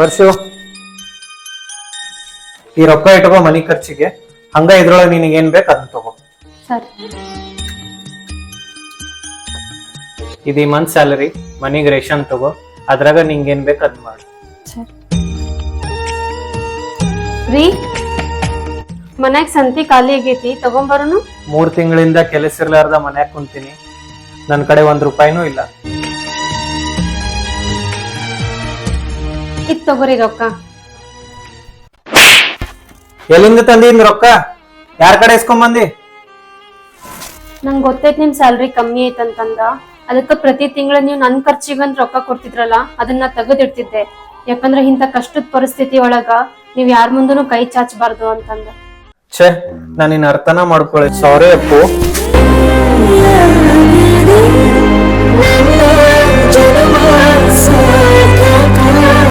ವರ್ಷು ಈ ರೊಕ್ಕ ಇಟ್ಕೋ ಮನಿ ಖರ್ಚಿಗೆ. ಹಂಗ ಇದ್ರೊಳಗೆ ನಿನಗೆ ಏನ್ ಬೇಕು ಅದನ್ನ ತಗೋ. ಸರಿ. ಇದು ಈ ಮಂತ್ ಸ್ಯಾಲರಿ, ಮನಿಗೆ ರೇಷನ್ ತಗೋ. ಅದ್ರಾಗ ನಿಂಗೆ ಏನ್ ಬೇಕು ಅದ್ ಮಾಡು. ಸರಿ ರೀ, ಮನ್ಯಾಗ ಸಂತಿ ಖಾಲಿ ಆಗೈತಿ, ತಗೊಂಬರೋನು. 3 ತಿಂಗಳಿಂದ ಕೆಲಸ ಇರ್ಲಾರ್ದ ಮನ್ಯಾಗ ಕುಂತೀನಿ. ನನ್ ಕಡೆ 1 ರೂಪಾಯಿನೂ ಇಲ್ಲ. ಇದ್ ತಗೋರಿ ರೊಕ್ಕ. ಎಲ್ಲಿಂದ ತಂದಿನ್ ರೊಕ್ಕ? ಯಾರ ಕಡೆ ಇಸ್ಕೊಂಬಂದಿ? ನಂಗ್ ಗೊತ್ತೈತ್ ನಿಮ್ ಸ್ಯಾಲ್ರಿ ಕಮ್ಮಿ ಐತಂತಂದ, ಅದಕ್ಕ ಪ್ರತಿ ತಿಂಗಳ ನೀವು ನನ್ ಖರ್ಚಿಗಂತ ರೊಕ್ಕ ಕೊಡ್ತಿದ್ರಲ್ಲ, ಅದನ್ನ ತೆಗೆದಿಡ್ತಿದ್ದೆ. ಯಾಕಂದ್ರೆ ಇಂಥ ಕಷ್ಟದ ಪರಿಸ್ಥಿತಿ ಒಳಗ ನೀವ್ ಯಾರ ಮುಂದನು ಕೈ ಚಾಚಬಾರ್ದು ಅಂತಂದ. ಛೇ, ನಾನು ನಿನ್ನ ಅರ್ಥನ ಮಾಡ್ಕೊಳ್ಳಿ. ಸಾರಿ ಅಪ್ಪು.